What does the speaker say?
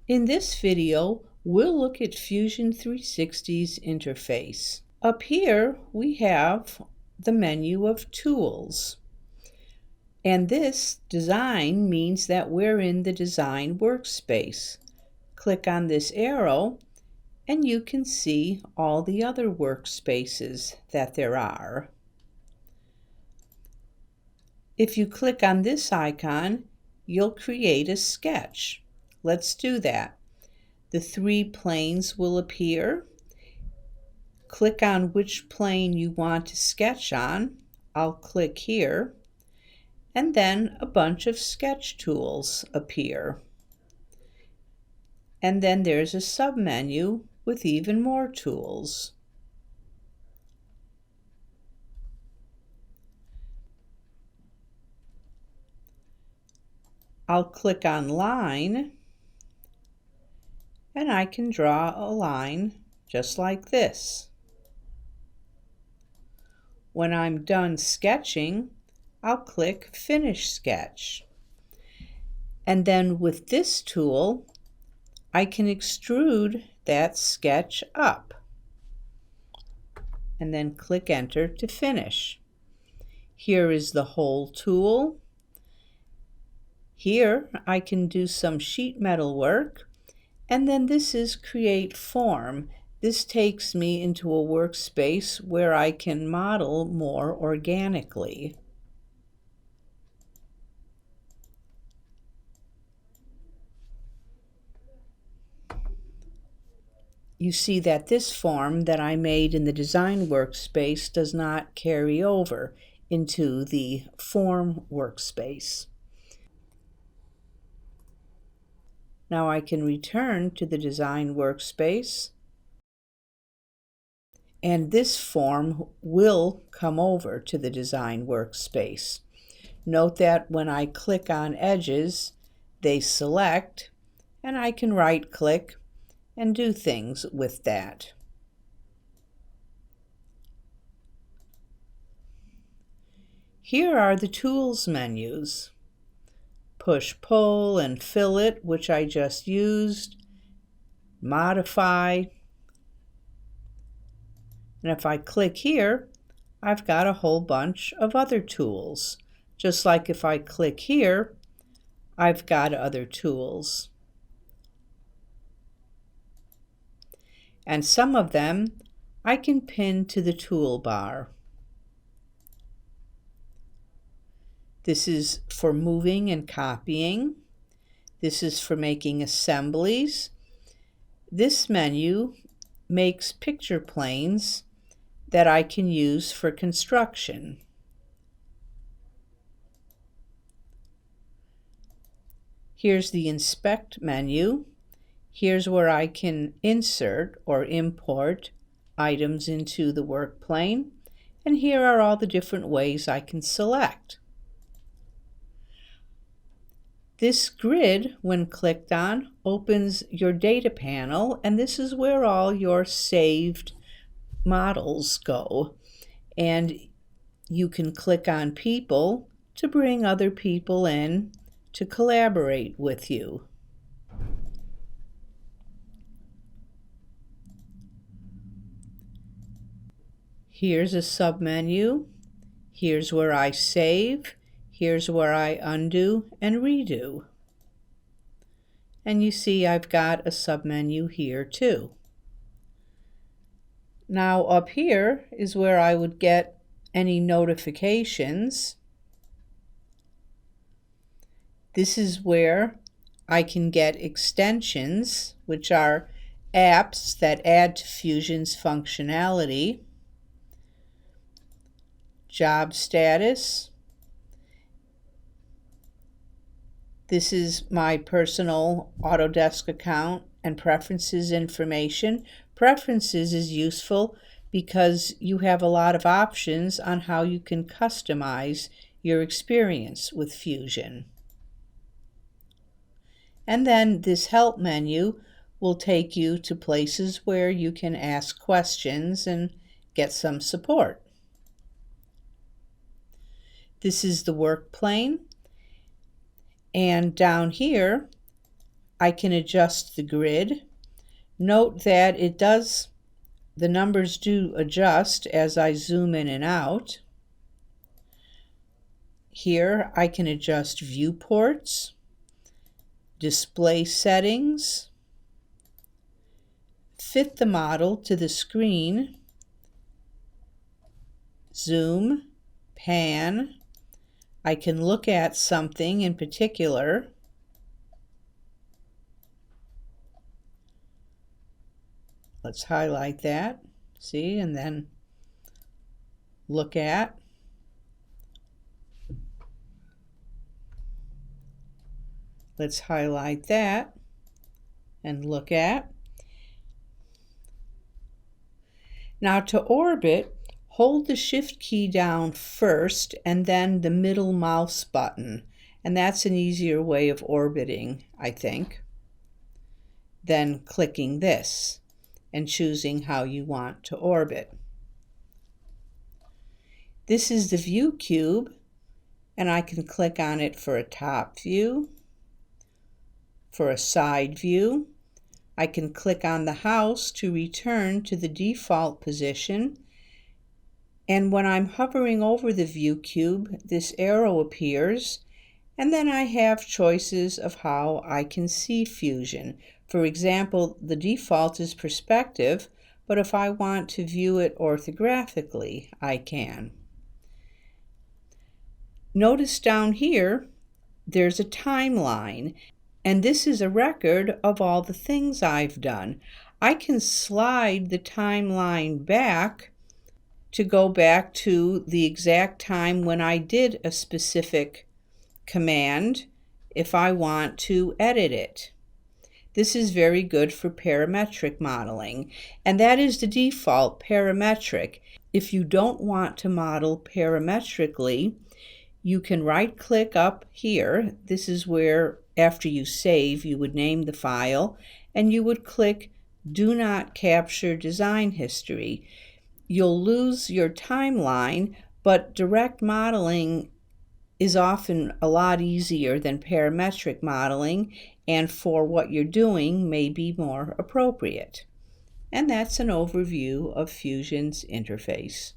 In this video, we'll look at Fusion 360's interface. Up here, we have the menu of tools. And this design means that we're in the design workspace. Click on this arrow, and you can see all the other workspaces that there are. If you click on this icon, you'll create a sketch. Let's do that. The three planes will appear. Click on which plane you want to sketch on. I'll click here. And then a bunch of sketch tools appear. And then there's a submenu with even more tools. I'll click on line, and I can draw a line just like this. When I'm done sketching, I'll click Finish Sketch. And then with this tool, I can extrude that sketch up. And then click Enter to finish. Here is the whole tool. Here I can do some sheet metal work. And then this is Create Form. This takes me into a workspace where I can model more organically. You see that this form that I made in the design workspace does not carry over into the form workspace. Now I can return to the design workspace, and this form will come over to the design workspace. Note that when I click on edges, they select, and I can right-click and do things with that. Here are the tools menus. Push, pull, and fillet, which I just used. Modify. And if I click here, I've got a whole bunch of other tools. Just like if I click here, I've got other tools. And some of them I can pin to the toolbar. This is for moving and copying. This is for making assemblies. This menu makes picture planes that I can use for construction. Here's the Inspect menu. Here's where I can insert or import items into the work plane. And here are all the different ways I can select. This grid, when clicked on, opens your data panel, and this is where all your saved models go. And you can click on people to bring other people in to collaborate with you. Here's a submenu. Here's where I save. Here's where I undo and redo. And you see I've got a submenu here too. Now up here is where I would get any notifications. This is where I can get extensions, which are apps that add to Fusion's functionality. Job status. This is my personal Autodesk account and preferences information. Preferences is useful because you have a lot of options on how you can customize your experience with Fusion. And then this Help menu will take you to places where you can ask questions and get some support. This is the work plane. And down here, I can adjust the grid. Note that the numbers do adjust as I zoom in and out. Here I can adjust viewports, display settings, fit the model to the screen, zoom, pan. I can look at something in particular. Let's highlight that, see, and then look at. Let's highlight that and look at. Now to orbit, hold the Shift key down first and then the middle mouse button. And that's an easier way of orbiting, I think, than clicking this and choosing how you want to orbit. This is the view cube, and I can click on it for a top view, for a side view. I can click on the house to return to the default position. And when I'm hovering over the view cube, this arrow appears, and then I have choices of how I can see Fusion. For example, the default is perspective, but if I want to view it orthographically, I can. Notice down here, there's a timeline, and this is a record of all the things I've done. I can slide the timeline back to go back to the exact time when I did a specific command if I want to edit it. This is very good for parametric modeling, and that is the default, parametric. If you don't want to model parametrically, you can right-click up here. This is where, after you save, you would name the file, and you would click Do Not Capture Design History. You'll lose your timeline, but direct modeling is often a lot easier than parametric modeling, and for what you're doing may be more appropriate. And that's an overview of Fusion's interface.